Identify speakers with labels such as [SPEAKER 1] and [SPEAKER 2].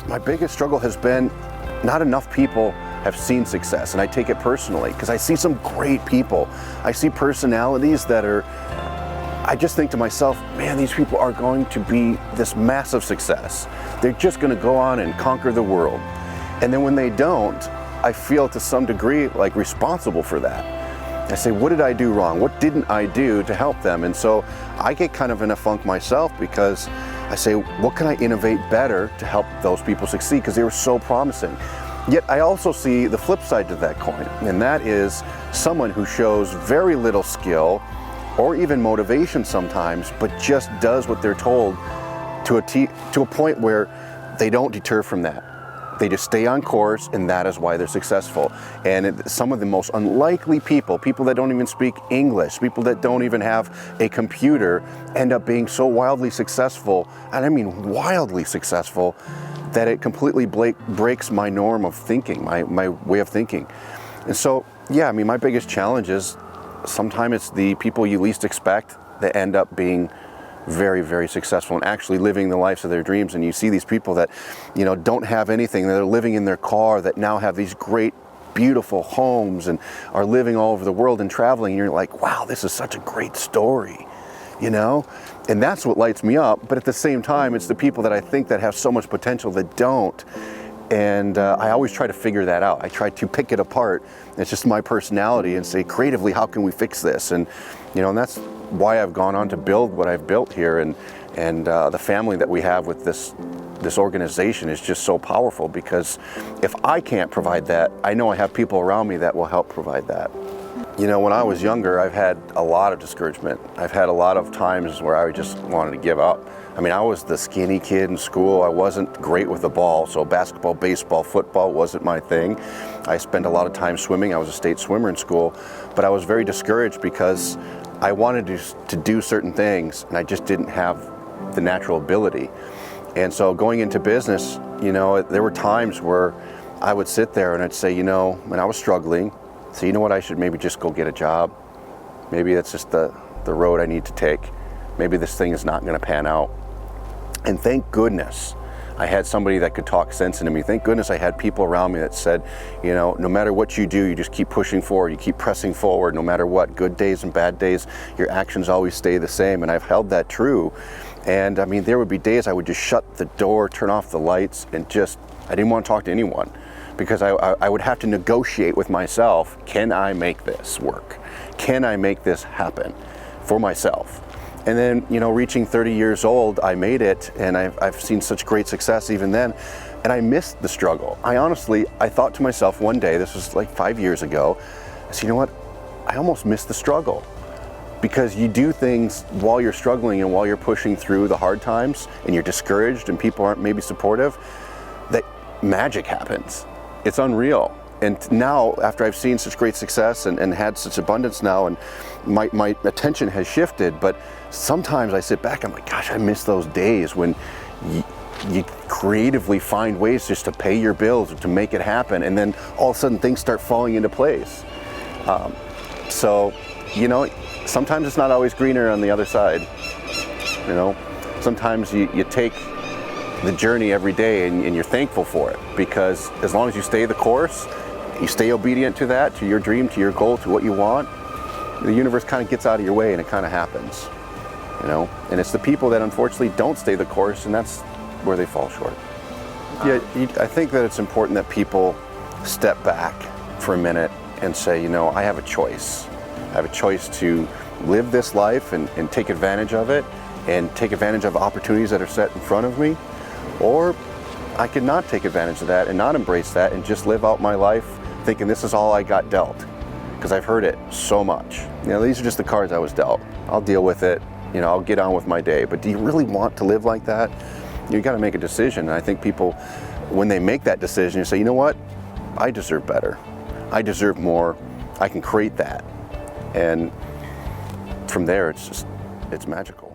[SPEAKER 1] my biggest struggle has been not enough people have seen success, and I take it personally because I see some great people. I see personalities that are, I just think to myself, man, these people are going to be this massive success. They're just going to go on and conquer the world. And then when they don't, I feel to some degree like responsible for that. I say, what did I do wrong? What didn't I do to help them? And so I get kind of in a funk myself because I say, what can I innovate better to help those people succeed? Because they were so promising. Yet I also see the flip side to that coin, and that is someone who shows very little skill or even motivation sometimes, but just does what they're told to a point where they don't deter from that. They just stay on course, and that is why they're successful. And some of the most unlikely people that don't even speak English, people that don't even have a computer, end up being so wildly successful, and I mean wildly successful, that it completely breaks my norm of thinking, my way of thinking. And so, yeah, I mean, my biggest challenge is sometimes it's the people you least expect that end up being very, very successful and actually living the lives of their dreams. And you see these people that, you know, don't have anything, they're living in their car, that now have these great, beautiful homes and are living all over the world and traveling. And you're like, wow, this is such a great story, you know? And that's what lights me up. But at the same time, it's the people that I think that have so much potential that don't. And I always try to figure that out. I try to pick it apart. It's just my personality and say, creatively, how can we fix this? And, you know, and that's why I've gone on to build what I've built here. And the family that we have with this organization is just so powerful, because if I can't provide that, I know I have people around me that will help provide that. You know, when I was younger, I've had a lot of discouragement. I've had a lot of times where I just wanted to give up. I mean, I was the skinny kid in school. I wasn't great with the ball, so basketball, baseball, football wasn't my thing. I spent a lot of time swimming. I was a state swimmer in school, but I was very discouraged because I wanted to do certain things, and I just didn't have the natural ability. And so going into business, you know, there were times where I would sit there and I'd say, you know, when I was struggling, so you know what, I should maybe just go get a job. Maybe that's just the road I need to take. Maybe this thing is not going to pan out. And thank goodness I had somebody that could talk sense into me. Thank goodness I had people around me that said, you know, no matter what you do, you just keep pushing forward, you keep pressing forward, no matter what, good days and bad days, your actions always stay the same. And I've held that true. And I mean, there would be days I would just shut the door, turn off the lights, and I didn't want to talk to anyone, because I would have to negotiate with myself. Can I make this work? Can I make this happen for myself? And then, you know, reaching 30 years old, I made it, and I've seen such great success even then, and I missed the struggle. I thought to myself one day, this was like 5 years ago, I said, you know what, I almost missed the struggle. Because you do things while you're struggling and while you're pushing through the hard times, and you're discouraged and people aren't maybe supportive, that magic happens. It's unreal. And now, after I've seen such great success and had such abundance now, and my attention has shifted, but sometimes I sit back, I'm like, gosh, I miss those days when you creatively find ways just to pay your bills or to make it happen, and then all of a sudden things start falling into place. So, you know, sometimes it's not always greener on the other side. You know, sometimes you take the journey every day and you're thankful for it, because as long as you stay the course, you stay obedient to that, to your dream, to your goal, to what you want, the universe kind of gets out of your way and it kind of happens, you know. And it's the people that unfortunately don't stay the course, and that's where they fall short. Yeah, I think that it's important that people step back for a minute and say, you know, I have a choice. I have a choice to live this life and take advantage of it, and take advantage of opportunities that are set in front of me, or I could not take advantage of that and not embrace that and just live out my life thinking this is all I got dealt, because I've heard it so much. You know, these are just the cards I was dealt. I'll deal with it, you know, I'll get on with my day. But do you really want to live like that? You got to make a decision. And I think people, when they make that decision, you say, you know what, I deserve better. I deserve more. I can create that. And from there, it's magical.